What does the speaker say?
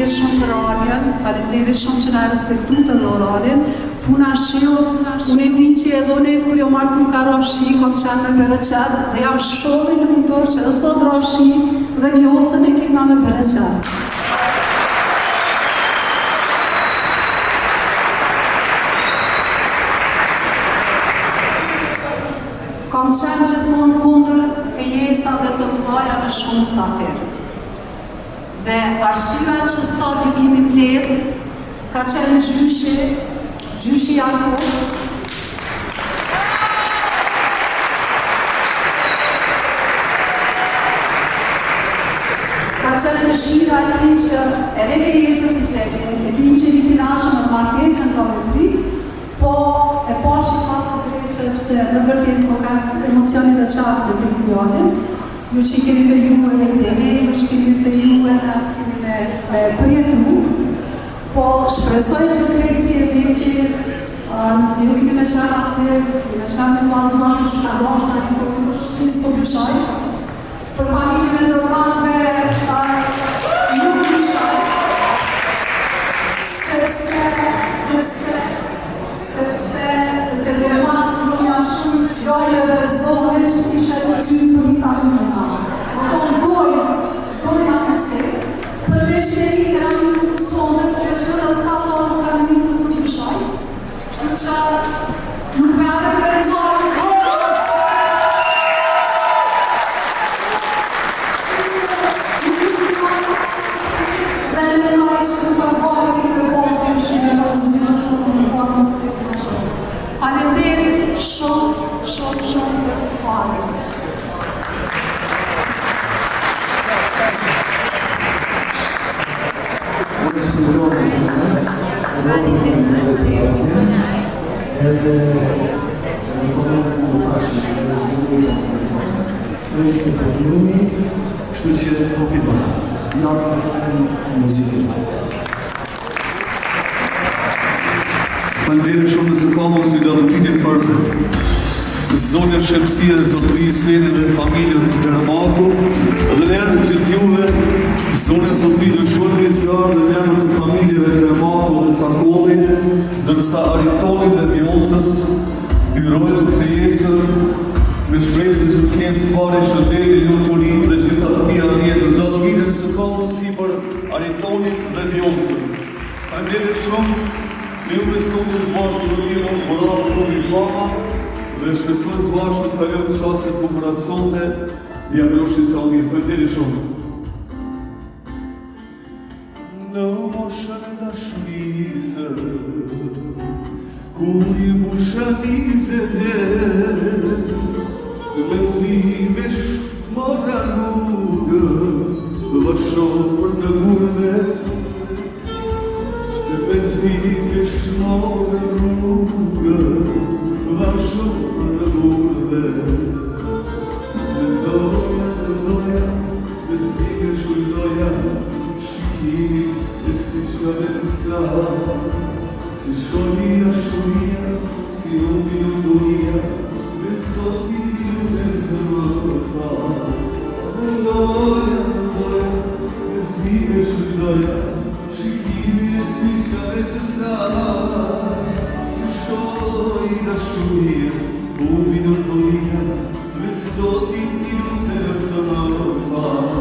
faleminderit shumë për oralin, faleminderit shumë që na respektu të dhe oralin. Puna shiut, unë e di që edhe unë kur jo marrë të karoshi, kom qenë me bereqet, dhe jam shumë i lumtur që edhe sot roshi dhe vjolcën e kena me bereqet. Kam qenë gjithmonë kundër fejesave të mëdhaja me shumë safir. Dhe arsyeja që sot ju kemi pledhë ka qenë gjyshi Jakub. Ka qenë dëshira e tij që edhe fejesës i cekë, e dim që i tinashëm në martesën ka më kri, po e pashi ka të drejtë sepse në vërtet ko ka emocionin dhe qatë dhe të milionin. Ju që keni të juve e teme, ju që keni të juve nësë keni me prijetu, po shpresoj që krejti e veti, nëse ju keni me qatë aktiv, me qatë me bazë mashtë që ka doshtë, në të në shështë një s'po të shaj, për familjen e dërmanve nuk të shaj, sepse të dërmanë do një shumë jojleve zonet që ishe të cymë për një tamina. Dojnë atmosferë. Përveç të ri këra një në kësonde, po veç këtë dhe këta tonës ka në nicës nuk të shaj. Shtë që nuk me arre për e zorë, Shtë që nuk i përkajtë dhe në kaj që nuk ka varë këtë për posë që që në bazëmi në shumë në atmosferë në shumë. Faleminderit shumë për parë. Kështu që po fitoj, jam muzikës. Faleminderit shumë nëse ka mos i latëtini për zonën shemësia e zotëri Seni dhe familjen Dermaku dhe në emër të juve zonën Sofri dhe shumë njësar dhe në emër të familjeve Dermaku dhe Cakolli, dërsa Aritoni dhe Vjolcës yrojnë të fejesën me shpresën që të kenë sfari shëndeti, luturinë dhe gjitha të mira të jetës. Do të vinë nëse ka mundësi për Aritonin dhe Vjolcën. Faleminderit shumë. Me juve sotë zbashkë në lirë në bërarë shumë i flama dhe shpesoj zbashkë të kalëm të shaset për mërasonte i agroshi sa unë i fënderi shumë. Në moshën e dashurisë, kur i mushaniset e me si mesh mora rrugë, vëshon për në gurëve me si kesh morë rrugë, vashë për në gurëve. Në doja, me si kesh kujdoja, shikimi e si shkave të sa, si shkolia, si ubi në dunia, me soti ju e në më fa. Në doja, me si kesh kujdoja, si shkave të saj, si shkoj dashuria, ubi në dunia, me sotin një të të në fa.